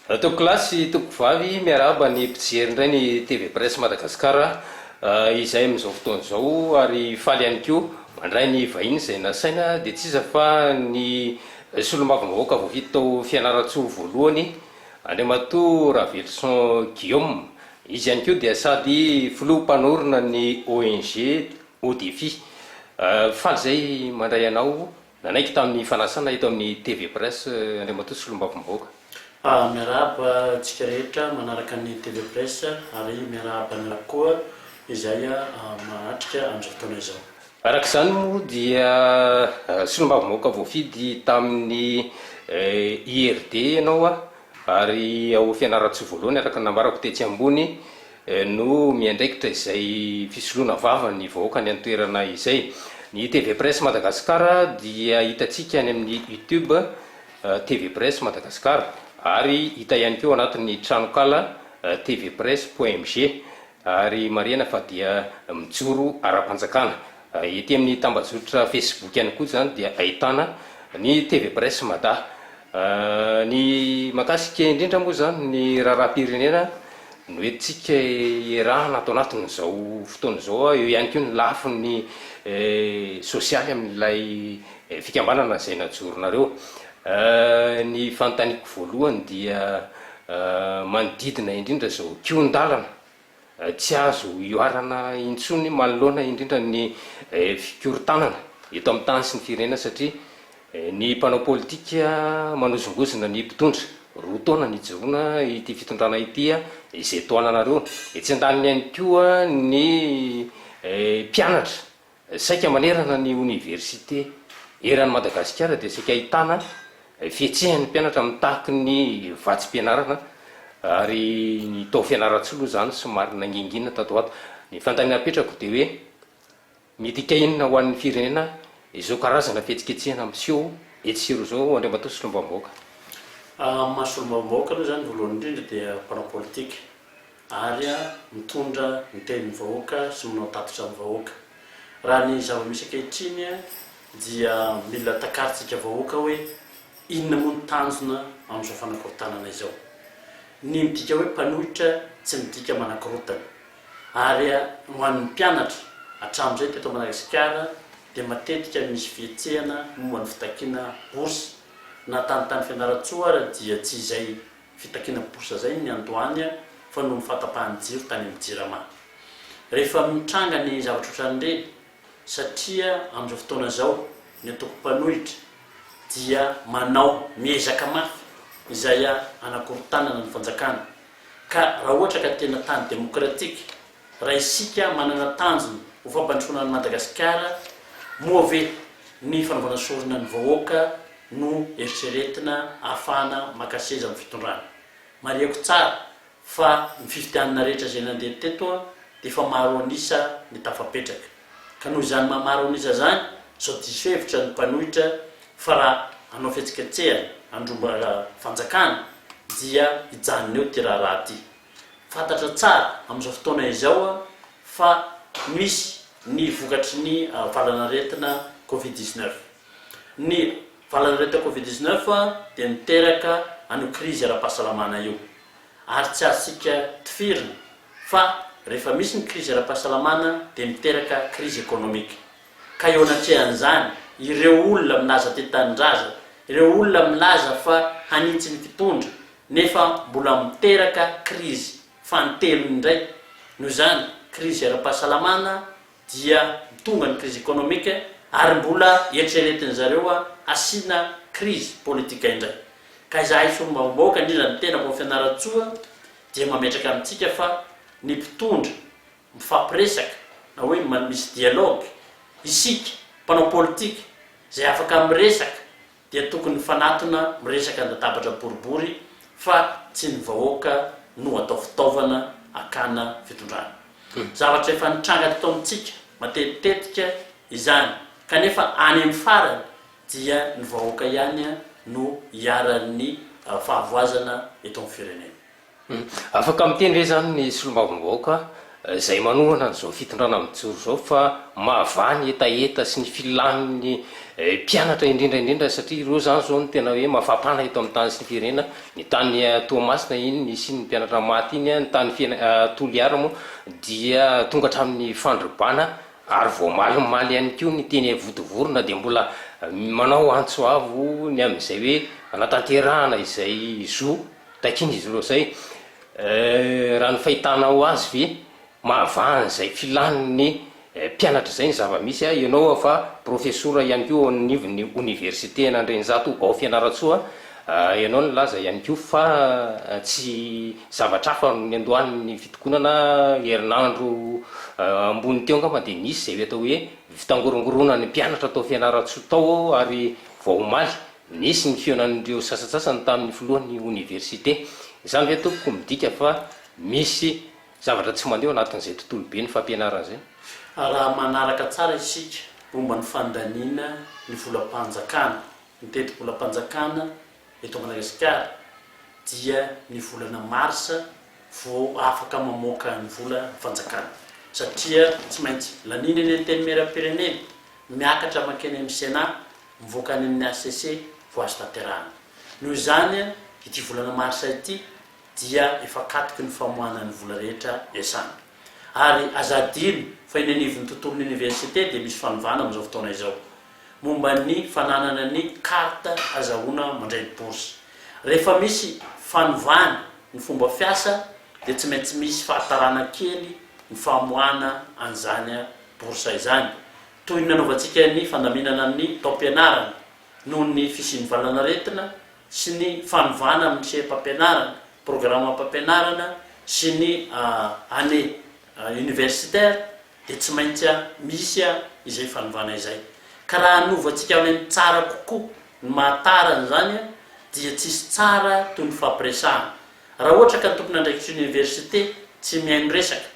Toko klasy toko vavy miarahaba ny mpijery indray ny TV Presse Madagasikara izay amin'izao fotoana izao ary faly ihany koa mandray ny vahiny izay nasaina dia tsy iza fa ny solombavambahoaka voavita tao Fianaratsoa voalohany Andriamatoa Ravelson Guillaume. Izy ihany koa dia sady filoha mpanorona ny ONG ODEFI. Faly izay mandray anao nanaiky tamin'ny fanasana eto amin'ny TV Presse Andriamatoa solombavambahoaka. Miarahaba tsika rehetra manaraka ny TV Presse ary miarahaba ny koa izay mahatrika amin'izao fotoana izao. Araka izany moa dia solombavambahoaka voafidy tamin'ny IRD ianao ary ao Fianaratsoa voalohany araka ny nambarako tetsy ambony no miandraikitra izay fisoloana vava ny vahoaka ny antoerana izay. Ny TV Presse Madagasikara dia hitantsika any amin'ny YouTube TV Presse Madagasikara ary hita ihany koa anatin'ny tranokala tvpresse.mg ary marihana fa dia mijoro ara-panjakana. Ety amin'ny tambazotra Facebook ihany koa zany dia ahitana ny TV Presse Mada. Ny makasika indrindra moa zany ny raharam-pirenena no entsika iarahana ato anatin'izao fotoana izao eo ihany koa ny lafin'ny sosialy amin'ilay fikambanana izay najoronareo. Ny fanontaniako voalohany dia manodidina indrindra zao kion-dalana tsy azo ioarana intsony manoloana indrindra ny fikorontanana eto amin'ny tany sy ny firenena satria ny mpanao politika manozongozona ny mpitondra roa taona ny joroana ity fitondrana ity izay toananareo. Tsy andaniny ihany koa ny mpianatra saika manerana ny université eran'ny Madagasikara dia saika ahitana fietsehan'ny mpianatra mitahaky ny vatsim-pianarana ary ny tao Fianaratsolo zany somary nanginginina tato ato. Ny fantaniana petrako dia hoe midika inona ho an'ny firenena izao karazana fihetsiketsehana miseho etsiro zao Andriamatoa solombavambahoaka. Mahasolombavambahoaka aloha zany voalohany indrindra dia mpanao politika ary mitondra ny tenin'ny vahoaka sy manao tatitra amin'ny vahoaka. Raha ny zava-misy ankehitriny dia mila takaritsika vahoaka hoe inona moa ny tanjona amin'izao fanakorontanana izao. Ny midika hoe mpanohitra tsy midika manakorotana ary ho an'ny mpianatra hatramin'izay teto Madagasikara dia matetika misy fietsehana momba ny fitakiana bourse na tany Fianaratsoa ary dia tsy izay fitakiana bourse zay ny andohany fa no mifatapahany jiro tany amin'ny Jirama. Rehefa mitranga ny zavatra ohatran'ireny satria amin'izao fotoana izao ny atoko mpanohitra dia manao miezaka mafy izay anakorontanana ny fanjakana. Ka raha ohatra ka tena tany demokratika raha isika manana tanjona ho fampandrosoana ny Madagasikara moa ve ny fanaovana sorona ny vahoaka no eritreretina ahafahana makaseza amin'ny fitondrana. Mariako tsara fa ny fifidianana rehetra izay nandeha teto dia efa maro anisa ny tafapetraka. Ka noho izany maro anisa zany zao diso hevitra ny mpanohitra fa raha hanao fihetsiketsehana handromba fanjakana dia hijanona eo ty raha ty. Fantatra tsara amin'izao fotoana izao fa misy ny vokatry ny valanaretina Covid-19. Ny valanaretina Covid-19 dia miteraka an'io krizy ara-pahasalamana io ary tsy azosika tifirina fa rehefa misy ny krizy ara-pahasalamana dia miteraka krizy ekonomika. Ka eo anatrehan'izany ireo olona milaza tetanindrazana, ireo olona milaza fa hanitsy ny fitondra nefa mbola miteraka krizy fanotelony indray. Noho izany krizy ara-pahasalamana dia tonga ny krizy ekonomika ary mbola eritreretin zareo asina krizy politika indray. Ka izahay solombavambahoaka indrindra ny tena ao Fianaratsoa dia mametraka amintsika fa ny mpitondra mifampiresaka na hoe misy dialogue isika mpanao politika zay afaka miresaka dia tokony fanatona miresaka latabatra boribory fa tsy ny vahoaka no atao fitaovana akana fitondrana. Zavatra efa nitranga teto amintsika matetitetika izany kanefa any amin'ny farany dia ny vahoaka ihany no hiaran'ny fahavoazana eto amin'ny firenena. Afaka miteny hoe zany ny solombavambahoaka zay manohana n'izao fitondrana mijoro zao fa mahavany etaeta sy ny filaniny mpianatra indrindraindrindra satria ireo zany zao ny tena hoe mafampana eto amin'ny tany sy ny firenena ny tany Toamasina iny ny sy ny mpianatra maty iny ny tany Toliara moa dia tonga hatramin'ny fandrobana ary voamalimaly ihany koa ny teny votovorona dia mbola manao antsoavo ny amin'izay hoe anatanterahana izay zo takiny izy reo zay raha ny fahitanao azy ve mahavany zay filaniny mpianatra zay ny zava-misy ianao fa profesora ihany koa anivon'ny université n'Andrenjato ao Fianaratsoa ianao ny laza ihany koa fa tsy zavatra hafa ny andohan'ny fitokonana herinandro ambony teo angamba dia nisy zay atao hoe fitangorongorona ny mpianatra atao Fianaratsoa tao ary voaomaly nisy ny fionan'ireo sasasasany tamin'ny filohan'ny université izany ve tompoko midika fa misy zavatra tsy mandeha anatin'izay tontolo be ny fampianarana zay raha manaraka tsara isika momba ny fandaniana ny volam-panjakana ny teti-volam-panjakana eto Madagasikara dia ny volana marsa vao afaka mamoaka ny vola fanjakana satria tsy maintsy laniny eny anteny mera-pirenena miakatra makeny amin'ny Sénat mivoaka any amin'ny ACC vao azo tanterahana noho izany ity volana marsa ity dia efa katiky ny famoahana ny vola rehetra iasana ary azadino fa iny anivon'ny tontolon'ny université dia misy fanovana amin'izao fotoana izao momba ny fananana ny karta azahoana mandray ny bourse rehefa misy fanovana ny fomba fiasa dia tsy maintsy misy fahatarana kely ny famoahana an'izany bourse izany toy ny nanaovantsika ny fandaminana ny taom-pianarana noho ny fisian'ny valanaretina sy ny fanovana amin'ny seha-pampianarana programme mpampianarana sy ny année universitaire dia tsy maintsy misy izay fanovana izay ka raha novantsika amin'ny tsara kokoa ny mahatarana zany dia tsisy tsara toy ny fampiresahana raha ohatra ka ny tompony andraikitra université tsy mihaino resaka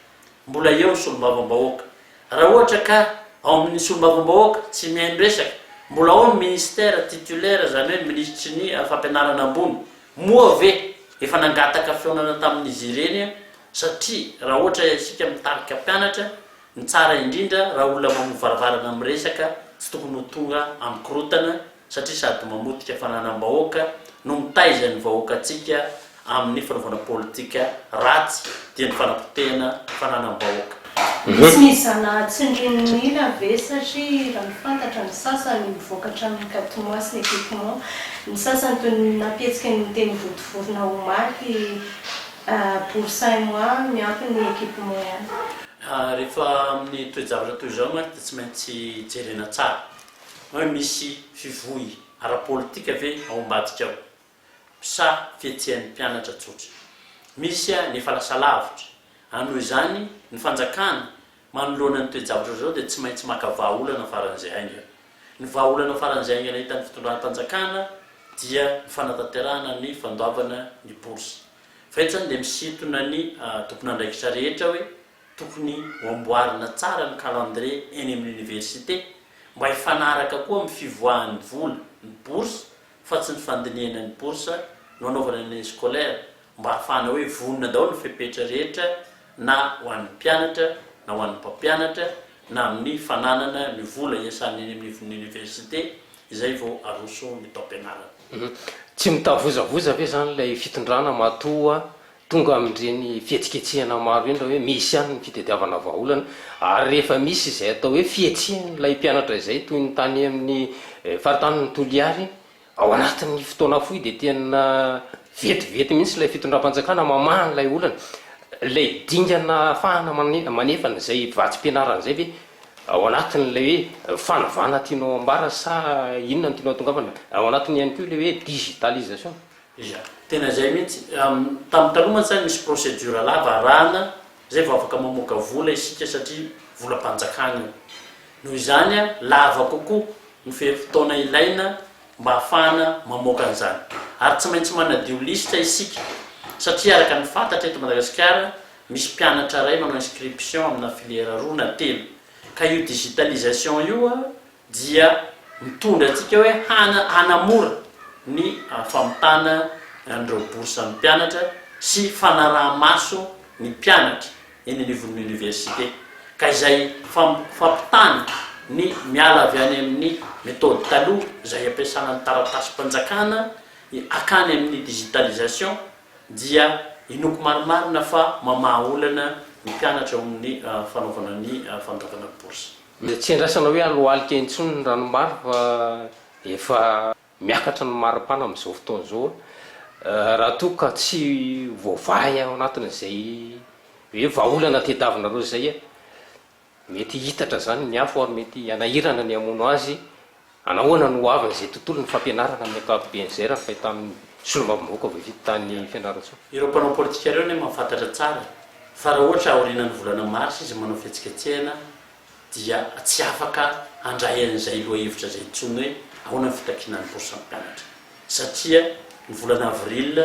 mbola eo ny solombavambahoaka raha ohatra ka ao amin'ny solombavambahoaka tsy mihaino resaka mbola ao ny ministère titulaire zany hoe ministry ny fampianarana ambony moa ve efa nangataka fionana tamin'izy ireny satria raha ohatra isika mitarika mpianatra ny tsara indrindra raha olona mamovaravarana amin'ny resaka tsy tokony ho tonga amin'ny korotana satria sady mamotika fananam-bahoaka no mitaiza ny vahoakantsika amin'ny fanaovana politika ratsy dia ny fanapotehana fananam-bahoaka Tsy misy zana-tsindrinina ve satria raha ny fantatra ny sasany mivoakatra amin'ny Katoamasina équipement ny sasany toy ny napietsika ny teny votovorona omaly pour 5 mois miampy ny équipement ihany rehefa amin'ny toejavatra toy izao dia tsy maintsy jerena tsara hoe misy fivohy ara-politika ve ao ambadika ao sa fietsehan'ny mpianatra tsotra misy ny falasalavitra anoho izany ny fanjakana manoloana ny toejavatra zao dia tsy maintsy maka vahaolana faran'izay aingana ny vahaolana faran'izay aingana hitan'ny fitondram-panjakana dia ny fanatanterahana ny fandoavana ny bourse fa etsany dia misintona ny tompony andraikitra rehetra hoe tokony hoamboarina tsara ny calendrier eny amin'ny université mba hifanaraka koa amin'ny fivoahan'ny vola ny bourse fa tsy ny fandiniana ny bourse no anaovana ny scolaire mba hahafana hoe vonona daholo ny fepetra rehetra na ho an'ny mpianatra na ho an'ny mpampianatra na amin'ny fananana ny vola iasany eny amin'ny université izay vao aroso ny taom-pianarana tsy mitavozavoza ve zany ilay fitondrana matoa tonga amin'ireny fietsiketsehana maro eny raha hoe misy ihany ny fitediavana vahaolana ary rehefa misy izay atao hoe fietsehana ilay mpianatra izay toy ny tany amin'ny faritany ny Toliary ao anatin'ny fotoana fohy dia tena vetivety mihitsy ilay fitondram-panjakana mamahana ilay olana ilay dingana ahafahana manefana izay vatsy-pianarana izay ve ao anatin'ilay hoe fanovana tianao ambara sa inona no tianao tongavana ao anatiny ihany koa ilay hoe digitalisation ia tena zay mihitsy tamin'ny taloha zany misy procédure lava arahana zay vao afaka mamoaka vola isika satria volam-panjakana noho izany lava kokoa ny fotoana ilaina mba hahafahana mamoaka an'izany ary tsy maintsy manadio lista isika satria araka ny fantatra eto Madagasikara misy mpianatra ray manao inscription amina filière roa na telo ka io digitalisation io dia mitondra atsika hoe hanamora ny famitana an'ireo bourse amin'ny mpianatra sy fanaraha-maso ny mpianatra eny anivon'ny université ka izay fampitany ny miala avy any amin'ny méthode taloha izay ampiasana ny taratasy-panjakana akany amin'ny digitalisation dia inoko marimarina fa mamahaolana ny mpianatra amin'ny fanaovana ny fandavana bourse. Tsy andrasana hoe alohalika intsony ny ranomary fa efa miakatra ny maripana amin'izao fotoana izao raha toa ka tsy voavahy ao anatin'izay hoe vahaolana tediavinareo zay mety hitatra zany ny afo ary mety anahirana ny amono azy anahoana no avy zay tontolo ny fampianarana amin'ny ankapobeny zay raha fahita amin'ny solombavomboaka voavita tany fianaratsoa. Ireo mpanao politika ireo ne mahafantatra tsara fa raha ohatra aorinan'ny volana marsy izy manao fihetsiketsehana dia tsy afaka handray an'izay loha hevitra zay tsony hoe ahoana ny fitakinan'ny bourse ny mpianatra satria ny volana avril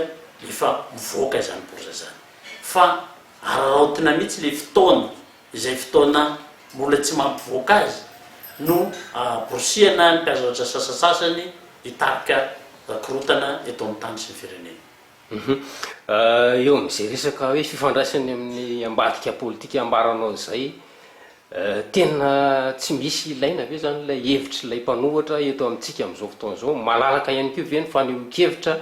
efa mivoaka izany bourse zany fa araraotina mihitsy le fotoana izay fotoana mbola tsy mampivoaka azy no borsiana ny mpiazatra sasasasany hitarika korotana eto amin'ny tany sy ny firenena. Eo amin'izay resaka hoe fifandraisany amin'ny ambadika politika ambaranao zay tena tsy misy ilaina ve zany ilay hevitra ilay mpanohatra eto amintsika amin'izao fotoana izao malalaka ihany koa ve ny fanehoan-kevitra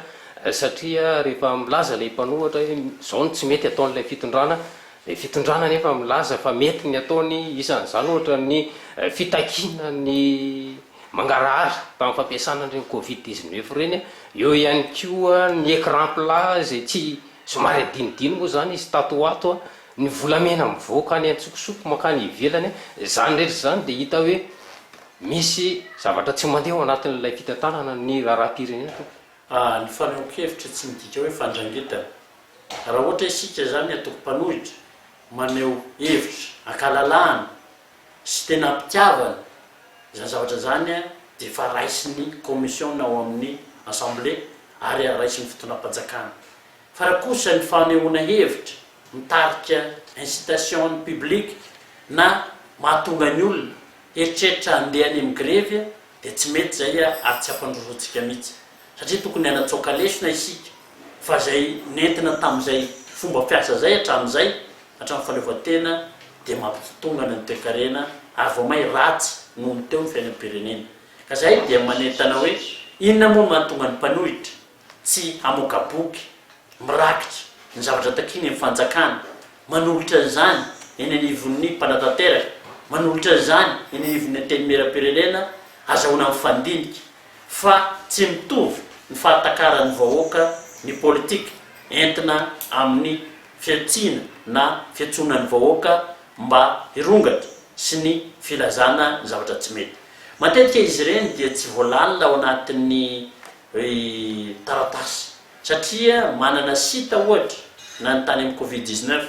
satria rehefa milaza ilay mpanohatra hoe zao no tsy mety ataon'ilay fitondrana fitondrana nefa milaza fa mety ny ataony isan'izany ohatra ny fitakina ny mangarahara tamin'ny fampiasana reny covid-19 reny eo ihany koa ny écran plat zay tsy somary adinidiny moa zany izy tatoato ny volamena mivoaka ny antsokosoko makany ivelany zany rehetra zany dia hita hoe misy zavatra tsy mandeha ao anatin'ilay fitantanana ny raharam-pirenena. Ny fanehoan-kevitra tsy midika hoe fandrangitana raha ohatra isika zany atoko mpanohitra maneho hevitra akalalahana sy tena mpitiavana zany zavatra zany dia efa raisiny commission na ao amin'ny assemblée ary raisiny fotoanam-panjakana fa raha kosa ny fanehoana hevitra mitarika incitation publique na mahatonga ny olona eritreritra andeha any amin'ny grevy dia tsy mety zay ary tsy ampandrosoantsika mihitsy satria tokony hanatsoaka lesona isika fa zay nentina tamin'izay fomba fiasa zay hatramin'izay hatramin'ny faleovatena dia mampitotongana ny toekarena ary vao may ratsy noho ny teo ny fiainam-pirenena ka zay dia manentana hoe inona moa mahatonga ny mpanohitra tsy hamoaka boky mirakitra ny zavatra takiny amin'ny fanjakana manolotra zany eny anivon'ny mpanatanteraka manolotra zany eny anivon'ny antenimieram-pirenena azahoana amin'ny fandinika fa tsy mitovy ny fahatakaran'ny vahoaka ny politika entina amin'ny fiatsiana na fiatsonan'ny vahoaka mba hirongatra sy ny filazana ny zavatra tsy mety matetika izy ireny dia tsy voalalina ao anatin'ny taratasy satria manana sita ohatra na ny tany amin'ny covid-19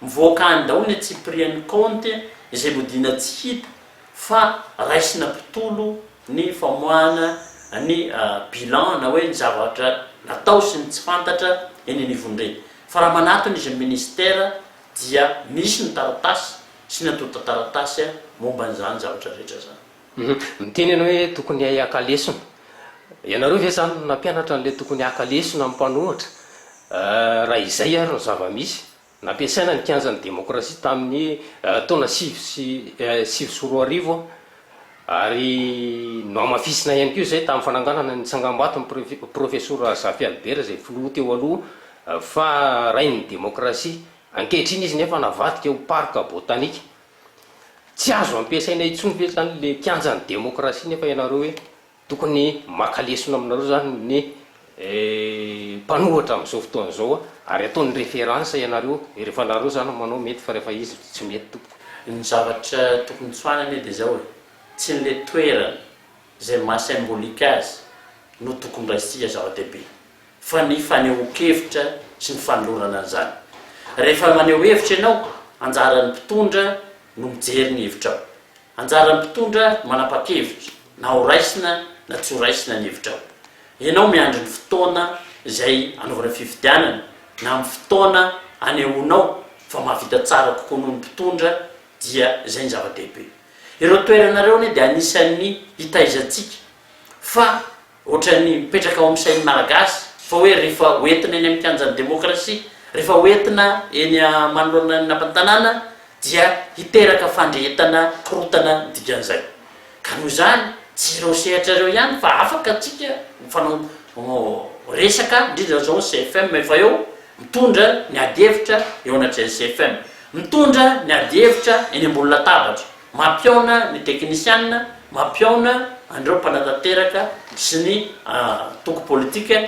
mivoaka any daholo ny tsy prian'ny compte izay modina tsy hita fa raisina mpitolo ny famoahana ny bilan na hoe ny zavatra natao sy ny tsy fantatra eny anivon'ireny fa raha manatony izy ministera dia misy ny taratasy sy ny atota taratasy momba n'izany zavatra rehetra zany. Miteny ianao hoe tokony akalesona ianareo ve zany nampianatra n'lay tokony akalesona amin'ny mpanohatra raha izay ary no zava-misy nampiasaina ny kianjan'ny demokrasia tamin'ny taona 1995 ary no amafisina ihany koa zay tamin'ny fananganana ny tsangambato ny professeur Zafy Albert zay filoha teo aloha fa rainy demokrasia ankehitriny izy nefa navadika ho parka botanika tsy azo ampiasaina intsony ve zany le kianjan'ny demokrasia nefa ianareo hoe tokony makalesona aminareo zany ny mpanohatra amin'izao fotoana zao ary ataon'ny référence ianareo rehefa nareo zany manao mety fa rehefa izy tsy mety tompoko. Ny zavatra tokony tsoanany dia zao hoe tsy nyle toerana zay maha-symbolika azy no tokony raisika zava-dehibe fa ny fanehoan-kevitra sy ny fanolorana an'izany rehefa maneho hevitra ianao anjaran'ny mpitondra no mijery ny hevitra ao anjaran'ny mpitondra manapa-kevitra na ho raisina na tsy ho raisina ny hevitra ao ianao miandry ny fotoana izay anaovana fifidianana na amin'ny fotoana anehonao fa mahavita tsara kokoa noho ny mpitondra dia izay ny zava-dehibe ireo toeranareo ny dia anisan'ny hitaizantsika fa ohatran'ny mipetraka ao amin'ny sain'ny malagasy fa hoe rehefa oentina eny amin'ny kianjan'ny demokrasia rehefa oentina eny manoloana nampantanàna dia hiteraka fandrehetana korotana dikan'izay ka noho zany tsy ireo sehatra reo ihany fa afaka atsika mifanao resaka indrindra zao CFM efa eo mitondra ny adihevitra eo anatrany CFM mitondra ny adihevitra eny ambony latabatra mampiaona ny teknisianina mampiaona andreo mpanatanteraka sy ny toko politika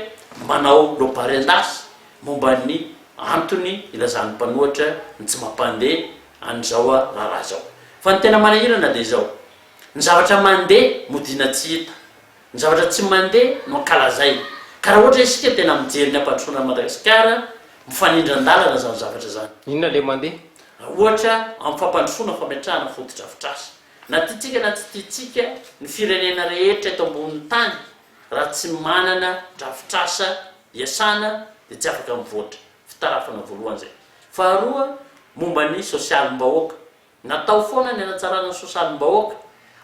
manao loparendasy momba ny antony ilazany mpanohatra ny tsy mampandeha an'izao raharaha zao fa ny tena manahirana dia zao ny zavatra mandeha modina tsy hita ny zavatra tsy mandeha no ankalazay ka raha ohatra isika tena mijery ny ampandrosoana Madagasikara mifanindran-dalana zany zavatra zany inona le mandeha ohatra amin'ny fampandrosoana fametrahana fotodrafitrasa na tiatsika na tsy tiatsika ny firenena rehetra eto ambonin'ny tany raha tsy manana drafitrasa iasana dia tsy afaka mivoatra fitarafana voalohany zay faharoa momba ny sosialim-bahoaka natao foana ny anatsarana ny sosialim-bahoaka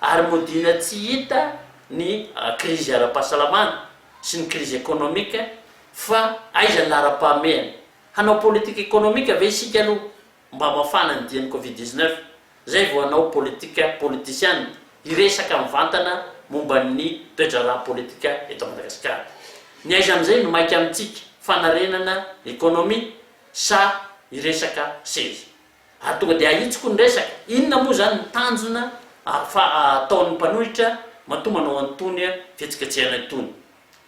ary modina tsy hita ny krizy ara-pahasalamana sy ny krizy ekonomika fa aiza lara-pahamehana hanao politika ekonomika ve isika aloha mba mafana ny dian'ny Covid-19 zay vao hanao politika politisiana iresaka mivantana momba ny toetra raha politika eto Madagasikara ny aiza amin'izay no mainka amintsika fanarenana ekonomia sa iresaka seza ary tonga dia ahitsiko ny resaka inona moa zany mitanjona ataon'ny mpanohitra matomba manao antony fihetsiketsehana itony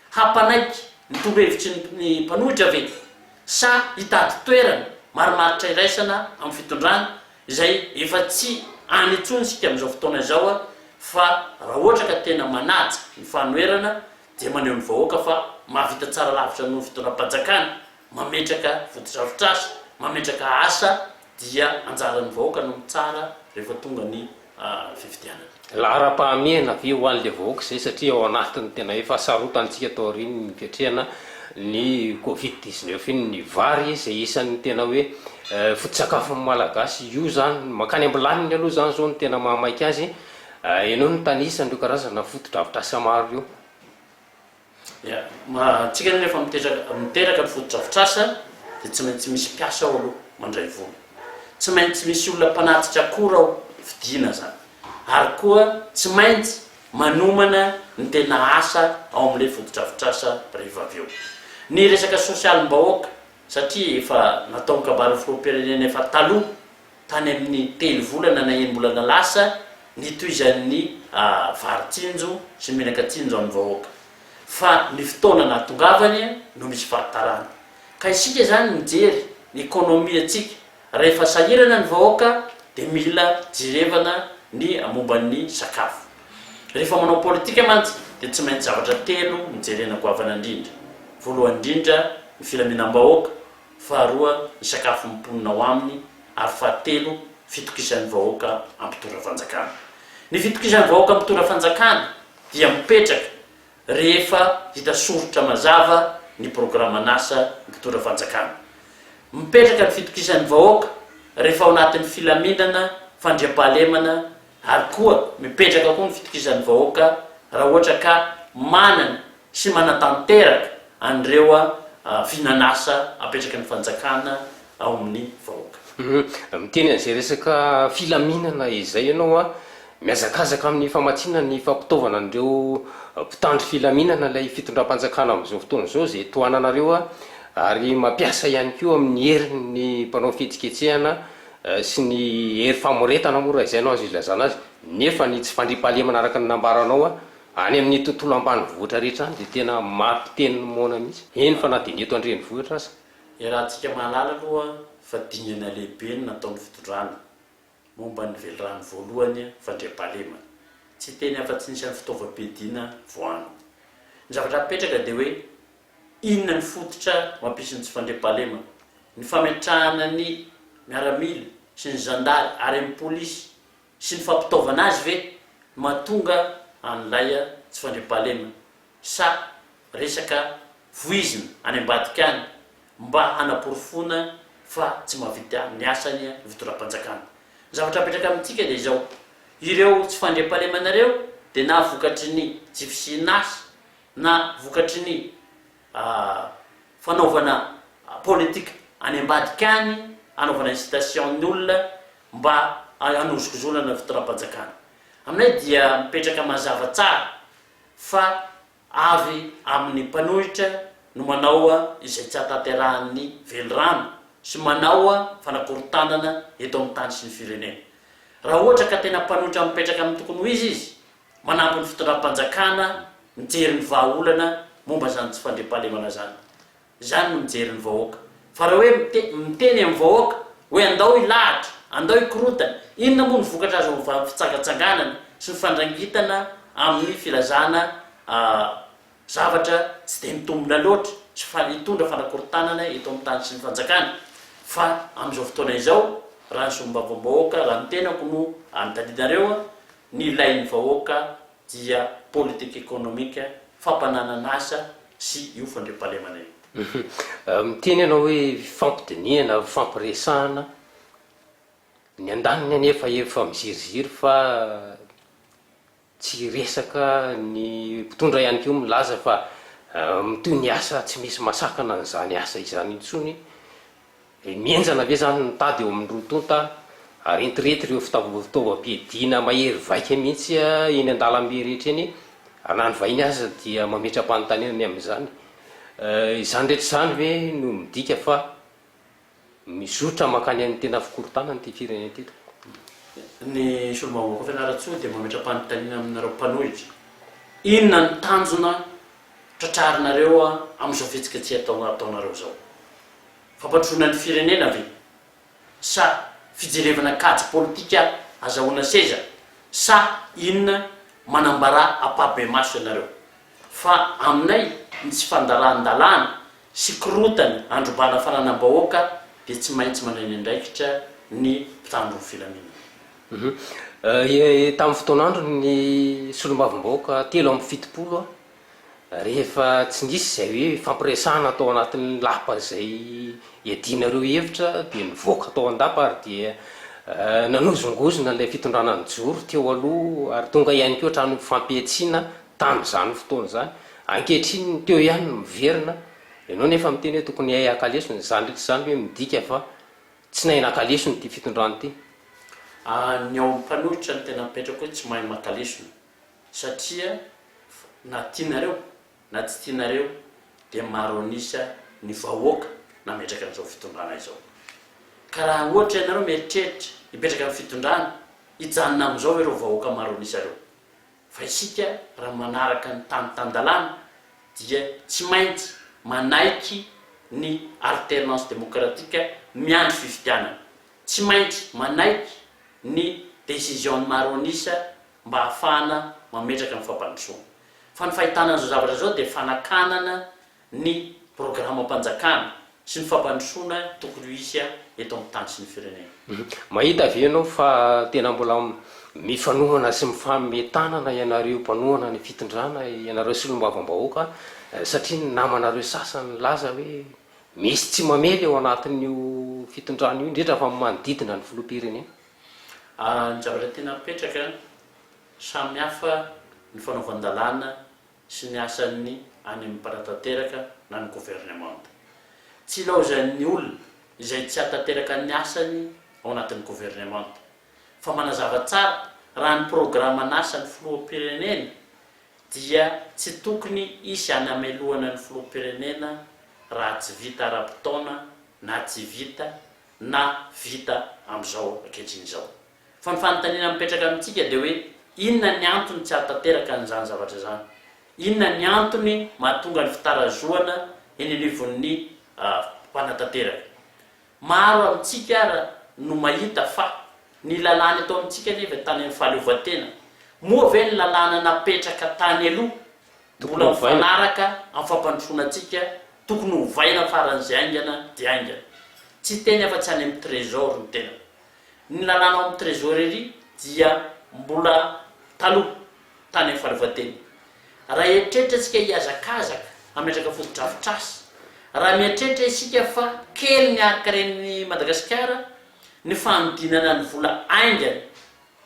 hampanaiky ny torohevitry ny mpanohitra ve sa hitady toerana marimaritra iraisana amin'ny fitondrana izay efa tsy any intsony sika amin'izao fotoana izao fa raha ohatra ka tena manaja ny fanoherana dia maneho ny vahoaka fa mahavita tsara lavitra noho fitondram-panjakana mametraka fotodrafitrasa mametraka asa dia anjaran'ny vahoaka no tsara rehefa tonga ny fifidianana lahara-pahamehana ve ho an'le vahoaka zay satria ao anatiny tena efa sarotantsika tao riny ny fiatrehana ny Covid-19 ny vary zay isan'ny tena hoe foto-tsakafon'ny malagasy io zany makany ambilaniny aloha zany zao ny tena mahamaika azy enao ny tanisandreo karazana foto-drafitrasa maro io tsika rehefa miteraka ny foto-drafitrasa dia tsy maintsy misy mpiasa ao aloha mandray vola tsy maintsy misy olona mpanatitra akora ao fidiana zany ary koa tsy maintsy manomana ny tena asa ao amin'ilay foto-drafitrasa rehefa avy eo ny resaka sosialim-bahoaka satria efa natao mikabary filoham-pirenena efa taloha tany amin'ny telo volana na enim-bolana lasa nitoizan'ny varitsinjo sy menakatsinjo amin'ny vahoaka fa ny fotoana nahatongavany no misy fahatarana ka isika zany mijery ny ekonomia atsika rehefa sahirana ny vahoaka dia mila jerevana ny momban'ny sakafo rehefa manao politika mantsy dia tsy maintsy zavatra telo mijerena goavana indrindra voalohany indrindra ny filaminam-bahoaka faharoa ny sakafo mimponina ao aminy ary fahatelo fitokisan'ny vahoaka ampitondra fanjakana ny fitokisan'ny vahoaka ampitondra fanjakana dia mipetraka rehefa hita sorotra mazava ny programan'asa mpitondra fanjakana mipetraka ny fitokisan'ny vahoaka rehefa ao anatin'ny filaminana fandriam-pahalemana ary koa mipetraka koa ny fitokisan'ny vahoaka raha ohatra ka manana sy manatanteraka an'ireo finanasa apetraka ny fanjakana ao amin'ny vahoaka miteny an'izay resaka filaminana izay ianao miazakazaka amin'ny famatsiana ny fampitaovana an'ireo mpitandro filaminana ilay fitondram-panjakana amin'izao fotoana izao zay toananareo ary mampiasa ihany koa amin'ny herin'ny mpanao fihetsiketsehana sy ny hery famoretana moa raha izay anao azo ilazana azy nefa ny tsy fandriam-pahalemana araka ny nambaranao any amin'ny tontolo ambanivohitra rehetra any dia tena mampiteniny moana mihitsy eny fa na dia ny eto andrenivohitra aza raha antsika mahalala aloha fa dinana lehibe ny nataon'ny fitondrana momba ny velorano voalohany fandriam-pahalemana tsy teny afa-tsy nisy amin'ny fitaovam-piadiana voano ny zavatra apetraka dia hoe inona ny fototra mampisy ny tsy fandriam-pahalemana ny fametrahana ny miaramila sy ny zandary ary amin'ny polisy sy ny fampitaovana azy ve mahatonga an'ilay tsy fandriam-pahalemana sa resaka voizina any ambadika any mba hanaporofona fa tsy mahavita ny asany ny fitondram-panjakana zavatra apetraka amintsika dia izao ireo tsy fandriam-pahalemanareo dia na vokatry ny tsy fisinasa na vokatry ny fanaovana politika any ambadika any, anaovana incitation ny olona mba anozokozolana fitoram-panjakana. Aminay dia mipetraka mazava tsara fa avy amin'ny mpanohitra no manao izay tsy hataterahan'ny velorano sy manao fanakorontanana eto amin'ny tany sy ny firenena. Raha ohatra ka tena mpanohitra mipetraka amin'ny tokony ho izy manampy ny fitoram-panjakana, mijery ny vahaolana momba zany tsy fandriampahalemana zany no mijery ny vahoaka. Fa raha hoe miteny amin'ny vahoaka hoe andao ilahatra, andao ikorotana, inona moa ny vokatra azo fitsangatsanganana sy ny fandrangitana amin'ny filazana zavatra tsy dia mitombona loatra sy hitondra fanakorontanana eto amin'ny tany sy ny fanjakana. Fa amin'izao fotoana izao raha ny sombam-bahoaka, raha ny tenako no anontanianareo, ny ilain'ny vahoaka dia politika ekonomika, fampananana asa sy io fandriampahalemana io. Miteny ianao hoe fampidiniana, fampiresahana, ny andaniny anefa efa miziriziry fa tsy resaka ny mpitondra ihany koa milaza fa mitoy ny asa tsy misy masakana n'izany asa izany intsony. Mienjana ve zany nitady eo amin'ny rotonta arentirety ireo fitaovam-piadiana mahery vaika mihitsy eny an-dalambe rehetra eny, ary na ny vahiny aza dia mametra-panontaniana amin'izany. Izany rehetra izany hoe no midika fa mizotra makany amin'ny tena fikorontanana ty firenena teto. Ny solombavambahoaka fianarantsoa dia mametra-panontaniana aminareo mpanohitra. Inona ny tanjona tratrarinareo amin'izao fihetsika tsy ataonareo zao? Fampandrosoana ny firenena ve? Sa fijerevana kajy politika azahoana seza? Sa inona manambara apabe maso ianareo? Fa aminay ny tsy fandalan-dalana sy korotana androbana fananam-bahoaka dia tsy maintsy manana andraikitra ny mpitandro ny filaminana. Tamin'ny fotoan'andro ny solombavambahoaka 3:70 rehefa tsy nisy zay hoe fampiresahana atao anatin'ny lapa zay iadinareo hevitra dia nivoaka atao an-dapa ary dia nanozongozona ilay fitondrana ny joro teo aloha ary tonga ihany koa hatrany fampiatsiana tamin'izany fotoana zany. Ankehitriny teo ihany miverina ianao nefa miteny hoe tokony hay akalesony. Zany rehetra zany hoe midika fa tsy nahay nakalesony ty fitondrany ty. Ny ao mpanohitra ny tena mipetraka hoe tsy mahay makalesony satria na tianareo na tsy tianareo dia maro anisa ny vahoaka nametraka an'izao fitondrana izao. Ka raha ohatra ianareo mieritreritra hipetraka amin'ny fitondrana hijanona amin'izao ireo vahoaka maro anisa reo. Fa isika raha manaraka ny tany-tandalana dia tsy maintsy manaiky ny alternance démocratique miandry fifidianana. Tsy maintsy manaiky ny décision ny maro anisa mba hahafahana mametraka amin'ny fampandrosoana. Fa ny fahitana an'izao zavatra zao dia fanakanana ny programam-panjakana sy ny fampandrosoana tokony ho isy eto amin'ny tany sy ny firenena. Mahita avy ianao fa tena mbola mifanohana sy mifametanana ianareo mpanohana ny fitondrana ianareo solombavambahoaka satria ny namanareo sasany laza hoe misy tsy mamely eo anatin'io fitondrana io indrindra fa manodidina ny filoham-pirenena. Ny zavatra tena mipetraka samy hafa ny fanaovan-dalàna sy ny asan'ny any amin'ny mpanatanteraka na ny gouvernement. Tsy ilaozan'ny olona izay tsy hatateraka ny asany ao anatin'ny gouvernement fa manazava tsara raha ny programan'asa ny filoham-pirenena dia tsy tokony isy any amelohana ny filoham-pirenena raha tsy vita ara-potoana na tsy vita na vita amin'izao ankehitriny izao. Fa ny fanontaniana mipetraka amintsika dia hoe inona ny antony tsy hatateraka an'izany zavatra zany? Inona ny antony mahatonga ny fitarazoana eny anivon'ny mpanatanteraka? Maro amintsika no mahita fa ny lalàna eto amintsika nefa tany amin'ny fahaleovantena. Moa ve ny lalàna napetraka tany aloha mbola mifanaraka amin'ny fampandrosoana antsika tokony hovaina faran'izay aingana dia aingana. Tsy teny afa-tsy any amin'ny trésor ny tena. Ny lalàna ao amin'ny trésorerie dia mbola taloha tany amin'ny fahaleovantena. Raha eritreritra isika hiazakazaka hametraka foto-drafitr'asa, raha mieritreritra isika fa kely ny arakaren'ny Madagasikara ny fanodinana ny vola aingana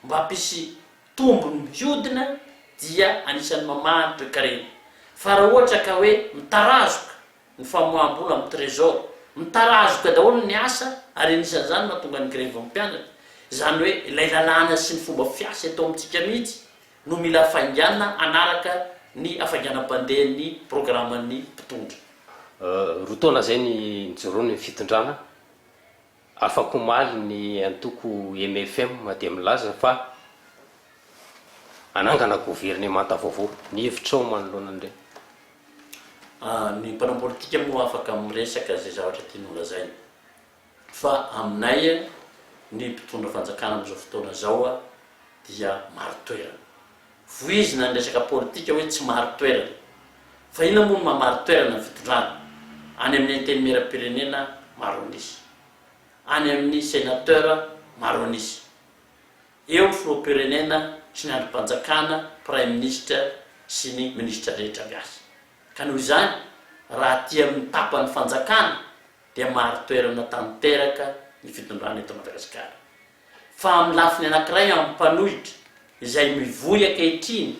mba hampisy tombony mihodina dia anisan'ny mamahanitra karena. Fa raha ohatra ka hoe mitarazoka ny famoaham-bola amin'ny trésor mitarazoka daholo ny asa ary anisan'izany mahatonga ny grève mpianatra zany hoe ilay lalàna sy ny fomba fiasa eto amintsika mihitsy no mila afainganana anaraka ny afainganam-pandehan'ny programan'ny mpitondra. Roa taona zay ny njoroany ny fitondrana afaka omaly ny antoko MFM dia milaza fa anangana gouvernemanta vaovao ny hevitrao manoloana an'ireny. Ny mpanao politika moa afaka miresaka zay zavatra tian'olazay fa aminay ny mpitondra fanjakana amin'izao fotoana zao dia maro toerana voizina ny resaka politika hoe tsy maro toerana fa ina moa mamaro toerana ny fitondrana any amin'ny antenimieram-pirenena maro anisy any amin'ny sénateur maro anisy eo ny filoham-pirenena sy ny androm-panjakana prime ministre sy ny ministra rehetra miasa ka noho izany raha tia mitapany fanjakana dia maro toerana tanteraka ny fitondrana eto Madagasikara fa amin'ny lafiny anankiray amin'ny mpanohitra izay mivoy ankehitriny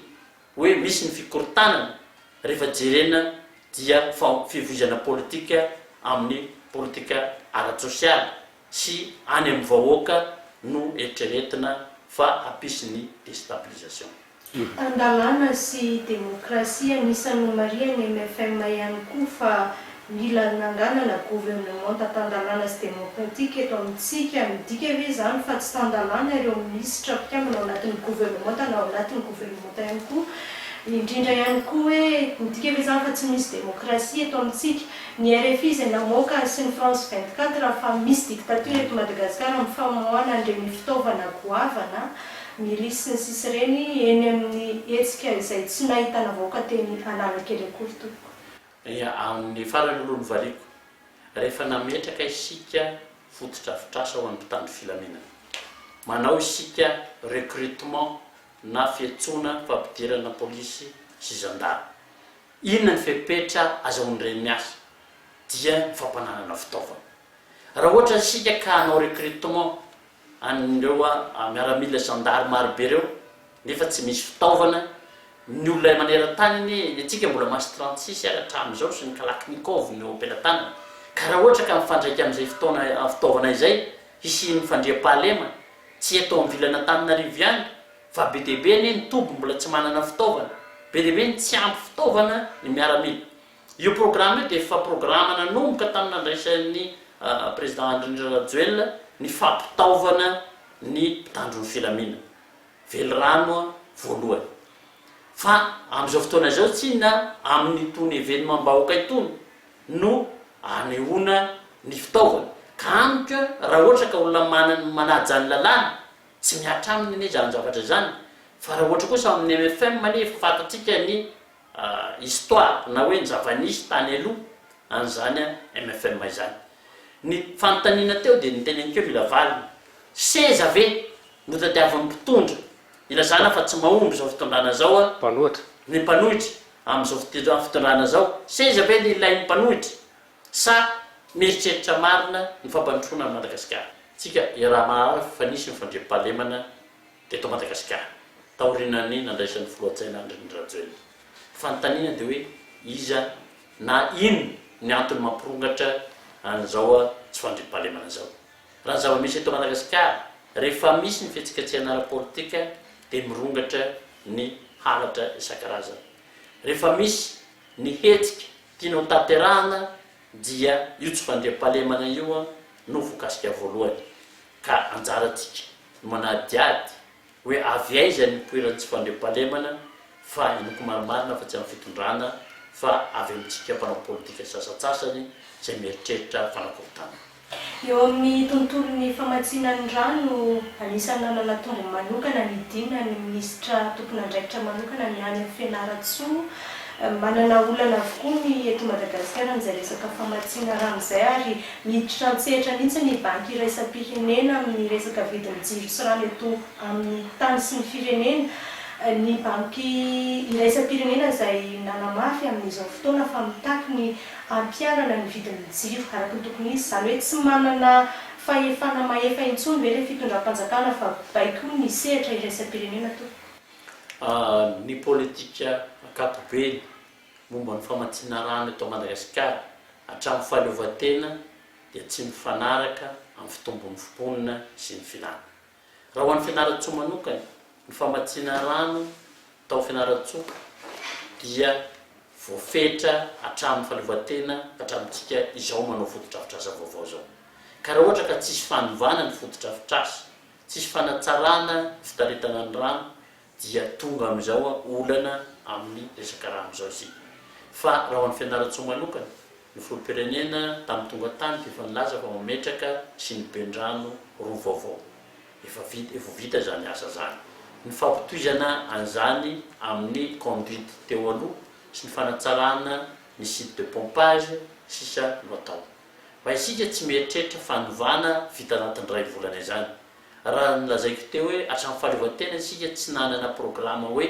hoe misy ny fikorotanana rehefa jerena dia fivoizana politika amin'ny politika ara-tsosialy sy any amin'ny vahoaka no eritreretina fa hampisy ny déstabilisation. Andalana sy demokrasia anisan'ny mariany MFM ihany koa fa mila nanganana gouvernement tatandalana sy demokratika eto amintsika midika hoe zany fa tsy tandalana ireo ministra mpiambina ao anatin'ny gouvernement na ao anatin'ny gouvernement ihany koa indrindra ihany koa hoe midika hoe zany fa tsy misy demokrasia eto amintsika ny RFI izay namoaka sy ny France 24 fa misy dictature eto Madagasikara amin'ny famoahana an'ireny fitaovana goavana milisy ny sisy ireny eny amin'ny hetsika izay tsy nahitana vahoaka teny Analakely akory tompoko. Amin'ny farany olo ny valiko rehefa nametraka isika fototrafitrasa ho an'ny mpitandro filaminana manao isika recrutement na fiantsoana fampidirana polisy sy gendarme inona ny fepetra azahoan'ireny miasa dia ny fampananana fitaovana raha ohatra isika ka hanao recrutement an'ireo miaramila gendarme marobe reo nefa tsy misy fitaovana ny olona maneran-tany atsika mbola masy 36 hatramin'izao sy ny kalaknikov no ampelantanana ka raha ohatra ka mifandraika amin'izay fitaovana izay hisian'ny fandriam-pahalema tsy atao amin'ny vilana Antananarivo ihany fa be dia be ny toby mbola tsy manana fitaovana be dia be ny tsy ampy fitaovana ny miaramila io programme io dia efa programme nanomboka tamin'ny andraisan'ny président Andry Rajoelina ny fampitaovana ny mpitandro ny filaminana velorano voalohany fa amin'izao fotoana izao tsy na amin'ny tony événement-mbahoaka itony no anehoana ny fitaovana ka amika raha ohatra ka olona manajy ny lalàna tsy miatra aminy ane zany zavatra zany fa raha ohatra kosa amin'ny MFM nefa fatatsika ny histoire na hoe ny zavanisy tany aloha an'izany MFM izany ny fanontaniana teo dia nitenenykeo mila valina seza ve no tadiavan'ny mpitondra ilazana fa tsy mahomby zao fitondrana zao mpanohitra ny mpanohitra amin'izao fitondrana zao seza ve ny ilain'ny mpanohitra sa mieritreritra marina ny fampanotrona amin'ny Madagasikara tsika raha mahara fa nisy ny fandriam-pahalemana teto Madagasikara taorinany nandraisan'ny filoha-tsaina Andry Rajoelina fanontaniana dia hoe iza na ino ny antony mampirongatra an'izao tsy fandriam-pahalemana zao raha ny zava-misy eto Madagasikara rehefa misy ny fihetsiketsehana ara-politika dia mirongatra ny halatra isan-karazany rehefa misy ny hetsika tianao tanterahana dia io tsy fandriam-pahalemana io no voakasika voalohany ka anjaratsika manadiady hoe avy aiza ny poirany tsy fandriam-pahalemana fa inoko marimarina fa tsy amin'ny fitondrana fa avy amintsika mpanao politika sasatsasany izay mieritreritra fanakorotana. Eo amin'ny tontolon'ny famatsiana ny rano anisan'ny nanana tombo manokana ny dina ny ministra tokony andraikitra manokana ny any amin'ny Fianaratsoa manana olana avokoa ny eto Madagasikara n'izay resaka famatsiana rano izay ary miditra antsehatra mihitsy ny banky iraisam-pirenena amin'ny resaka vidin'ny jiro sy rano eto amin'ny tany sy ny firenena ny banky iraisam-pirenena izay nanamafy amin'izao fotoana fa mitaky ny ampiarana ny vidin'ny jiro araka ny tokony izy zany hoe tsy manana fahefana mahefa intsony hoe le fitondram-panjakana fa baiko ny sehatra iraisam-pirenena to. Ny politika ankapobeny momba ny famatsiana rano eto Madagasikara hatramin'ny fahaleovan-tena dia tsy mifanaraka amin'ny fitombon'ny fiponina sy ny filana. Raha ho an'ny fianaran-tsoa manokany, ny famatsiana rano tao fianaran-tsoa dia voafetra hatramin'ny fahaleovan-tena hatramintsika izao manao fotodrafitrasa vaovao zao. Ka raha ohatra ka tsisy fanovana ny fotodrafitrasa, tsisy fanatsarana fitaritana ny rano, dia tonga amin'izao olana amin'ny resaka rano zao isika. Fa raha ho an'ny fianaran-tsoa manokana, ny filoham-pirenena tamin'ny tonga tany dia efa nilaza fa mametraka sy ny ben-drano roa vaovao. Efa vita zany asa zany. Ny fampitoizana an'izany amin'ny conduite teo aloha sy ny fanatsarana ny site de pompage sisa no atao. Fa isika tsy mieritreritra fanovana vita anatin'ny ray volana izany. Raha nilazaiko teo hoe hatramin'ny fahaleovan-tena isika tsy nanana programa hoe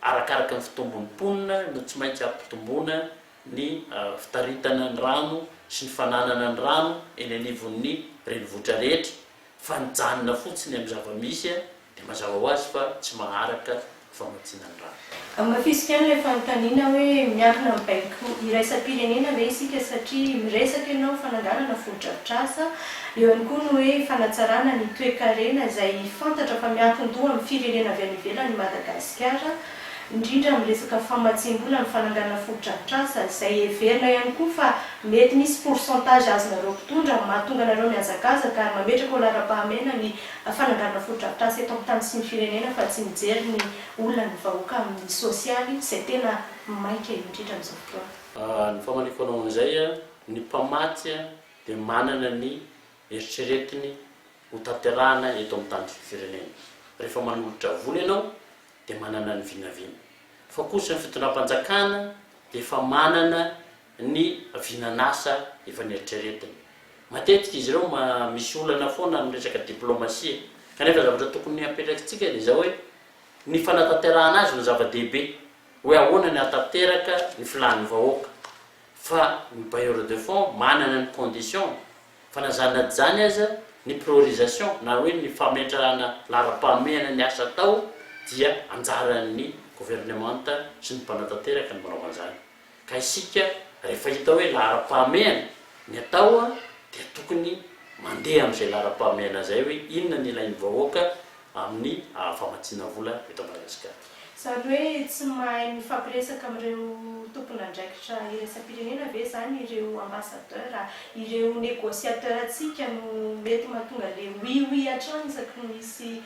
arakaraka ny fitombon'ny mponina no tsy maintsy ampitombona ny fitaritana ny rano sy ny fananana ny rano eny anivon'ny renivohitra rehetra, fa nijanona fotsiny amin'ny zava-misy dia mazava ho azy fa tsy maharaka famatsiana ny rano. Mafisika any rehefa notaniana hoe miankina amin'ny baiko iraisam-pirenena ve isika satria miresaka ianao fananganana fotodrafitrasa, eo ihany koa no hoe fanatsarana ny toe-karena izay fantatra fa miankin-doha amin'ny firenena avy any ivelany Madagasikara, indrindra amin'ny resaka famatsiam-bola ny fananganana fotodrafitrasa izay heverina ihany koa fa mety misy pourcentage azonareo mpitondra mahatonga anareo mihazakazaka ary mametraka ho lara-pahamena ny fananganana fotodrafitrasa eto amin'ny tany sy ny firenena fa tsy mijery ny olona ny vahoaka amin'ny sosialy izay tena maika indrindra amin'izao fotoana. Ny famaniko anao an'izay, ny mpamatsy dia manana ny eritreretiny ho tanterahana eto amin'ny tany sy ny firenena. Rehefa manolotra vola ianao dia manana ny vinavina. Fa kosa ny fitondram-panjakana dia efa manana ny vinanasa efa nieritreretiny. Matetika izy ireo misy olana foana amin'ny resaka diplomasia, kanefa zavatra tokony apetrakintsika dia izao hoe ny fanatanterahana azy no zava-dehibe, hoe ahoana ny atanteraka ny filan'ny vahoaka. Fa ny bailleur de fonds manana ny condition fanazana zany aza ny priorisation na hoe ny fametrahana lara-pahamehana ny asa tao dia anjaran'ny gouvernemanta sy ny mpanatanteraka ny manao an'izany. Ka isika rehefa hita hoe lara-pahamehana ny atao dia tokony mandeha amin'izay lara-pahamehana izay hoe inona ny ilain'ny vahoaka amin'ny famatsiana vola eto Madagasikara. Sady hoe tsy mahay mifampiresaka amin'ireo tompon'andraikitra iraisam-pirenena ve zany ireo ambassadeur, ireo négociateur atsika no mety mahatonga le oui hatrany isaky misy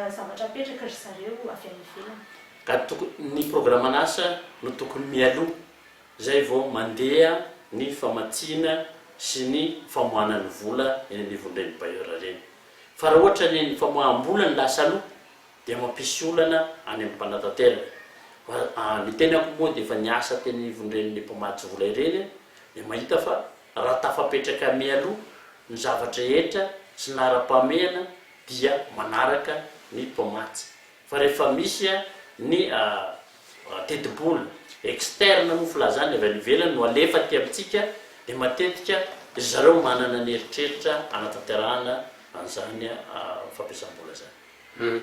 zavatra apetraka ry zareo avy any ivelany. Ka ny programan'asa no tokony mialoha zay vao mandeha ny famatsiana sy ny famoahana ny vola eny anivon'ireny bailleur reny. Fa raha ohatra ny famoaham-bola ny lasa aloha dia mampisy olana any amin'ny mpanatanteraka. Ny tenako moa dia efa niasa teny anivon'ireny mpamatsy vola ireny dia mahita fa raha tafapetraka mialoha ny zavatra rehetra sy ny lara-pahamehana dia manaraka ny mpamatsy. Fa rehefa misy ny teti-bola externe mo filazany avy any ivelany no alefa ty amintsika dia matetika zareo manana ny eritreritra anatanterahana an'izany fampiasam-bola zany.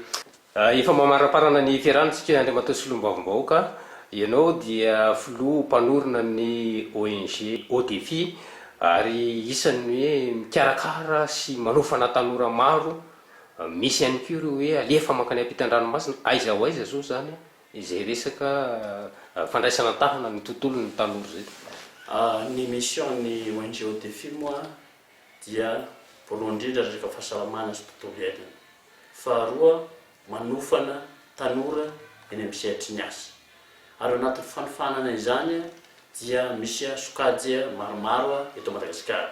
Efa mamaraparana ny fiarahantsika Andriamatao Solombavam-bahoaka, ianao dia filoha mpanorona ny ONG ODEFI ary isan'ny hoe mikarakara sy manofana tanora maro. Misy ihany koa ireo hoe alefa mankany ampitan-dranomasina aiza ho aiza zao zany izay resaka fandraisana tahana ny tontolo ny tanora zay. Ny mission ny ONG ODEFI moa dia voalohany indrindra resaka fahasalamana sy tontolo iainana, faharoa manofana tanora eny amin'ny sehatry ny asa. Ary anatin'ny fanofanana izany dia misy sokajy maromaro eto Madagasikara.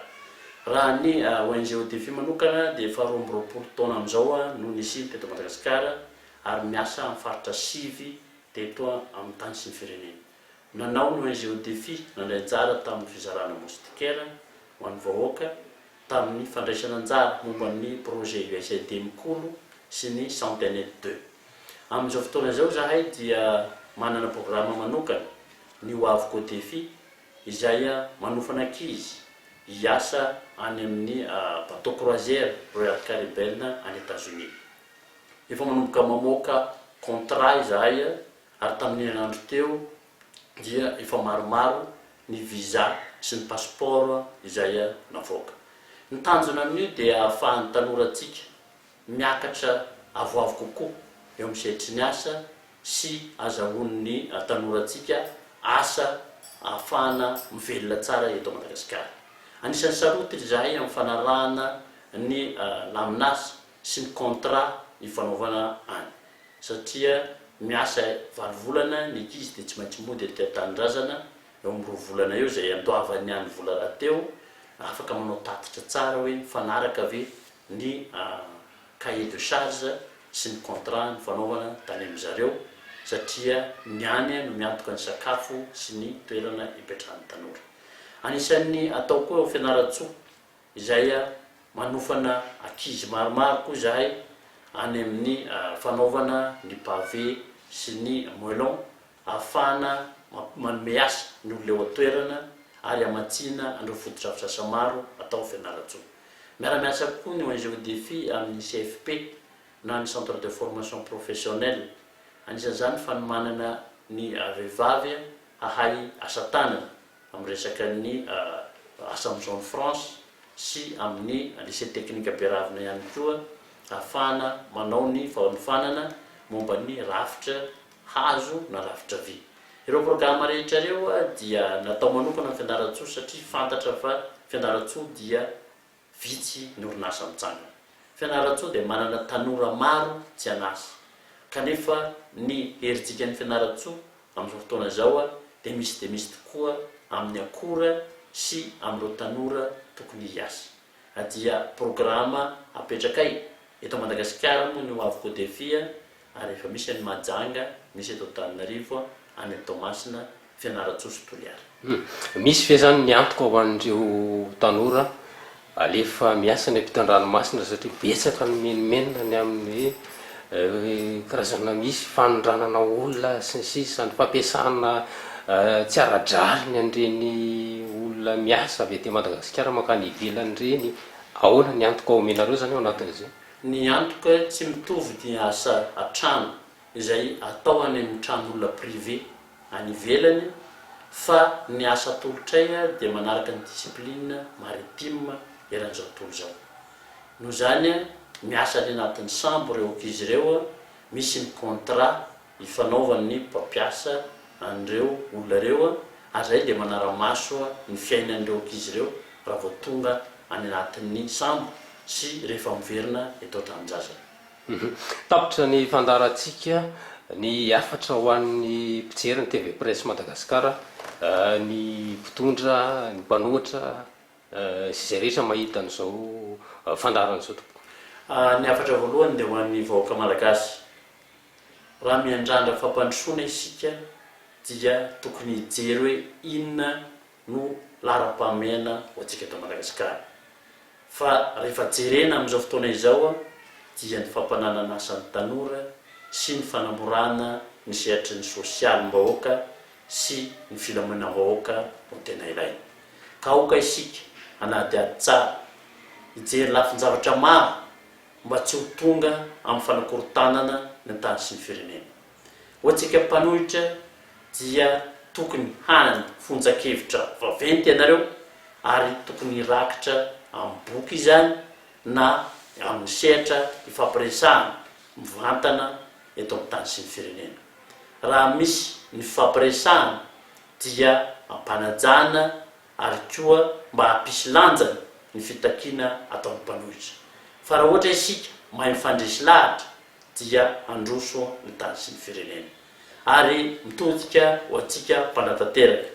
Raha ny ONG ODEFI manokana dia efa 20 taona amin'izao no nisy teto Madagasikara ary miasa amin'ny faritra sivy teto amin'ny tany sy ny firenena. Nanao ny ONG ODEFI nandray anjara tamin'ny fizarana moustiquaire ho an'ny vahoaka, tamin'ny fandraisana anjara momba ny projet USAID mikolo sy ny Centenaire 2. Amin'izao fotoana izao zahay dia manana programma manokana ny hoaviko ODEFI izay manofana ankizy hiasa any amin'ny bateau croisière Royal Caribbean any États-Unis. Efa manomboka mamoaka contrat izahay ary tamin'ny andro teo dia efa maromaro ny visa sy ny passeport izay navoaka. Ny tanjona amin'io dia ahafahan'ny tanoratsika miakatra avoavo kokoa eo amin'ny sehatry ny asa sy azahoan'ny tanoratsika asa ahafahana mivelona tsara eto Madagasikara. Anisan'ny sarotry izahay amin'ny fanarahana ny laminasa sy ny contrat ifanaovana any satria miasa 8 volana ny ankizy dia tsy maintsy mody tanindrazana eo amin'ny 2 volana eo izay andoavany any vola rahateo afaka manao tatitra tsara hoe mifanaraka ave ny cahier de charge sy ny contrat ny fanaovana tany amin'izareo satria ny any no miantoka ny sakafo sy ny toerana ipetrahan'ny tanora. Anisan'ny atao koa eo fianaratsoa izay manofana ankizy maromaro koa izahay any amin'ny fanaovana ny pavé sy ny moellon ahafahana manome asa ny olona eo atoerana ary amatsiana andreo fotodrafisasa maro atao fianaratsoa. Miara-miasa koa ny ONG défi amin'ny CFP na ny centre de formation professionnelle. Anisan'izany fanomanana ny vehivavy ahay asa tanana amin'ny resaka ny asa amin'ny zone France sy amin'ny lycée technique Beravina ihany koa ahafahana manao ny fanofanana momba ny rafitra hazo na rafitra vy. Ireo programa rehetra ireo dia natao manokana ny fianaratsoa satria fantatra fa fianaratsoa dia vitsy ny orinasa mitsangana. Fianaratsoa dia manana tanora maro tsy anasa kanefa ny herintsika ny fianaratsoa amin'izao fotoana izao dia misy tokoa amin'ny akora sy amin'ireo tanora tokony hiasa. Dia programa apetrakay eto Madagasikara moa no avoko défi ary efa misy any Mahajanga, misy eto Antananarivo, any Toamasina fianaratsoa sy toliara. Misy fe zany ny antoka ho an'ireo tanora alefa miasa ny ampitan-dranomasina satria betsaka ny menimenina ny amin'ny karazana misy fanondranana olona sy ny sisa ny fampiasana tsy ara-draliny an'ireny olona miasa avy aty Madagasikara mankany ivelany reny. Ahoana ny antoka omenareo zany ao anatin'izay? Ny antoka tsy mitovy ny asa atrano izay atao any amin'ny tranon'olona privé any ivelany fa ny asa tolotray dia manaraka ny discipline maritime eran'izao tontolo izao. Noho izany miasa any anatin'ny sambo ireo ankizy ireo misy ny contrat ifanaovan'ny mpampiasa an'ireo olona ireo ary zay dia manara-maso ny fiainan'ireo ankizy ireo raha vao tonga any anatin'ny sambo sy rehefa miverina eto an-tranon-drazana. Tapitra ny fandarantsika ny afatra ho an'ny mpijery ny TV Presse Madagasikara, ny mpitondra, ny mpanoatra sy izay rehetra mahita an'izao fandaran'izao tompoko. Ny afatra voalohany dia ho an'ny vahoaka malagasy. Raha miandrandra fampandrosoana isika dia tokony hijery hoe inona no laharam-pahamehana ho antsika eto Madagasikara. Fa rehefa jerena amin'izao fotoana izao dia ny fampananana asan'ny tanora sy ny fanamborana ny sehatry ny sosialim-bahoaka sy ny filaminam-bahoaka no tena ilaina. Ka aoka isika anadiady tsara hijery lafin-javatra maro mba tsy ho tonga amin'ny fanakorontanana ny tany sy ny firenena. Ho antsika mpanohitra dia tokony hanana fonjan-kevitra vaventy ianareo ary tokony hirakitra amin'ny boky izany na amin'ny sehatra ifampiresahana mivantana eto amin'ny tany sy ny firenena. Raha misy ny fifampiresahana dia ampanajana ary koa mba hampisy lanjana ny fitakiana ataon'ny mpanohitra. Fa raha ohatra isika mahay mifandresy lahatra dia androso ny tany sy ny firenena. Ary mitodika ho antsika mpanantanteraka.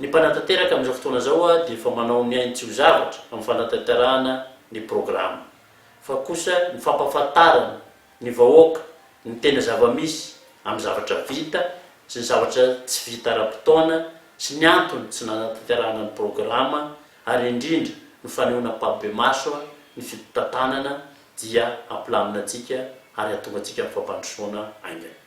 Ny mpanantanteraka amin'izao fotoana izao dia efa manao ny ainy tsy ho zavatra amin'ny fanatanterahana ny programa. Fa kosa ny fampahafantarana ny vahoaka ny tena zava-misy amin'ny zavatra vita sy ny zavatra tsy vita ara-potoana sy ny antony tsy nanatanterahana ny programa ary indrindra ny fanehoana mpabe maso ny fitotantanana dia ampilamina antsika ary atonga antsika amin'ny fampandrosoana aingana.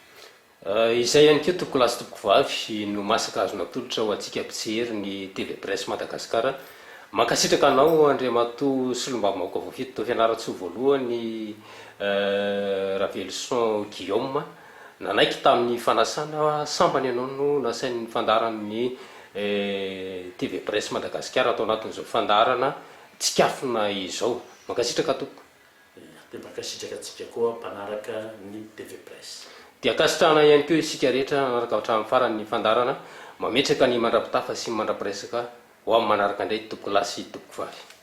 Izay ihany koa toko lasy toko vavy no masaka azona tolotra ho antsika mpijery ny TV Presse Madagasikara. Mankasitraka anao Andriamato Solombavambahoaka Voafito tao Fianaratsoa voalohany Ravelson Guillaume nanaiky tamin'ny fanasana sambany ianao no nasain'ny fandaran'ny TV Presse Madagasikara atao anatin'izao fandarana tsikafona izao mankasitraka toko dia mankasitraka atsika koa mpanaraka ny TV Presse dia akasitrahana ihany koa isika rehetra anaraka hatramin'ny farany fandarana mametraka ny mandrapitafa sy mandrapiresaka ho amin'ny manaraka indray topolasy topoko vavy